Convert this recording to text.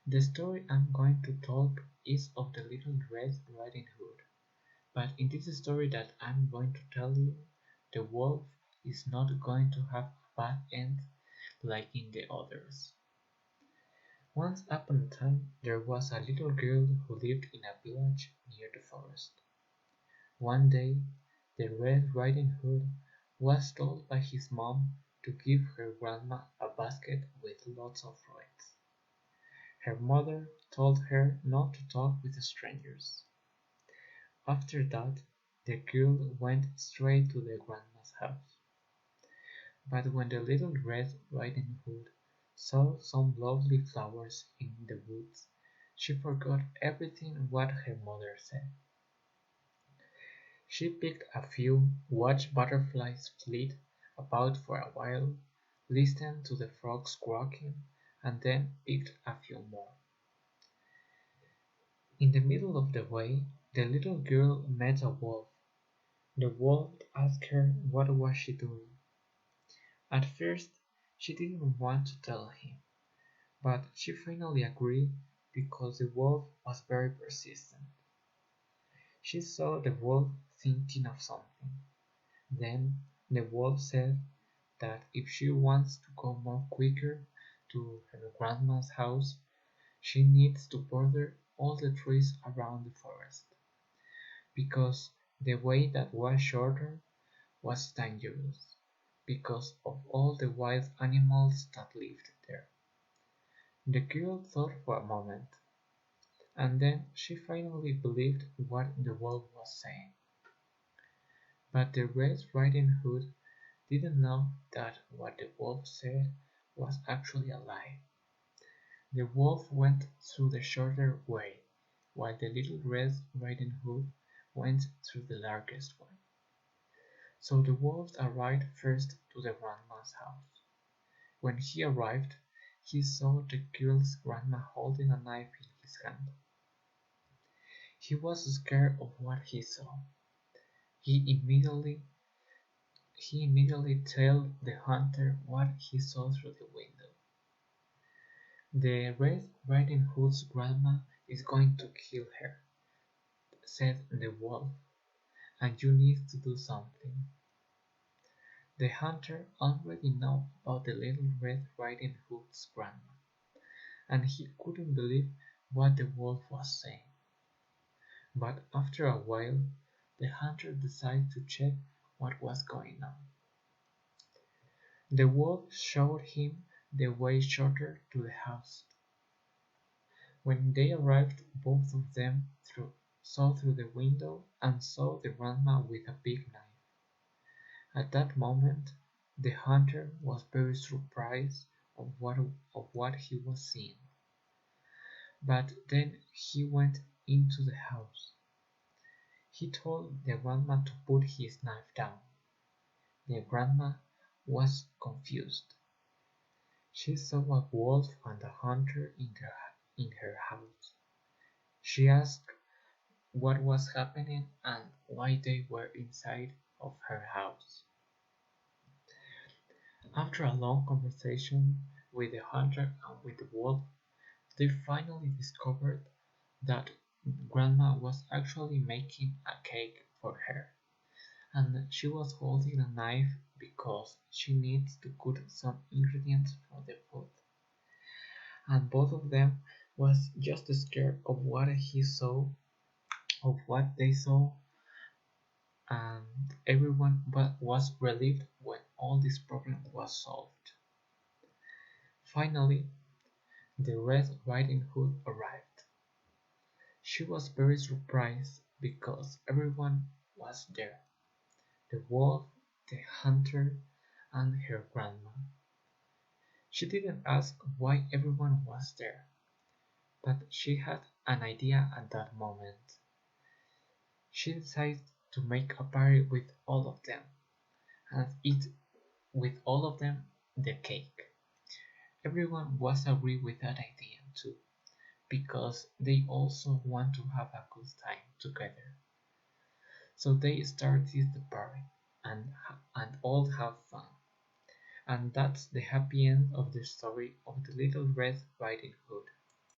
The story I'm going to talk is of the Little Red Riding Hood, but in this story that I'm going to tell you, the wolf is not going to have a bad end like in the others. Once upon a time there was a little girl who lived in a village near the forest. One day the Red Riding Hood was told by his mom to give her grandma a basket with lots of rice. Her mother told her not to talk with strangers. After that, the girl went straight to the grandma's house. But when the Little Red Riding Hood saw some lovely flowers in the woods, she forgot everything what her mother said. She picked a few, watched butterflies flit about for a while, listened to the frogs quacking, and then picked a few more. In the middle of the way, the little girl met a wolf. The wolf asked her what was she doing. At first, she didn't want to tell him, but she finally agreed because the wolf was very persistent. She saw the wolf thinking of something. Then the wolf said that if she wants to go more quicker to her grandma's house, she needs to border all the trees around the forest, because the way that was shorter was dangerous, because of all the wild animals that lived there. The girl thought for a moment, and then she finally believed what the wolf was saying. But the Red Riding Hood didn't know that what the wolf said was actually a lie. The wolf went through the shorter way, while the Little Red Riding Hood went through the largest one. So the wolf arrived first to the grandma's house. When he arrived, he saw the girl's grandma holding a knife in his hand. He was scared of what he saw. He immediately told the hunter what he saw through the window. The Red Riding Hood's grandma is going to kill her, said the wolf, and you need to do something. The hunter already knew about the Little Red Riding Hood's grandma, and he couldn't believe what the wolf was saying. But after a while, the hunter decided to check what was going on. The wolf showed him the way shorter to the house. When they arrived, both of them saw through the window and saw the grandma with a big knife. At that moment, the hunter was very surprised of what he was seeing. But then he went into the house. He told the grandma to put his knife down. The grandma was confused. She saw a wolf and a hunter in her house. She asked what was happening and why they were inside of her house. After a long conversation with the hunter and with the wolf, they finally discovered that grandma was actually making a cake for her, and she was holding a knife because she needs to cut some ingredients for the food. And both of them was just scared of what they saw, and everyone was relieved when all this problem was solved. Finally, the Red Riding Hood arrived. She was very surprised because everyone was there: the wolf, the hunter, and her grandma. She didn't ask why everyone was there, but she had an idea at that moment. She decided to make a party with all of them and eat with all of them the cake. Everyone was agree with that idea too, because they also want to have a good time together. So they started the party and all have fun. And that's the happy end of the story of the Little Red Riding Hood.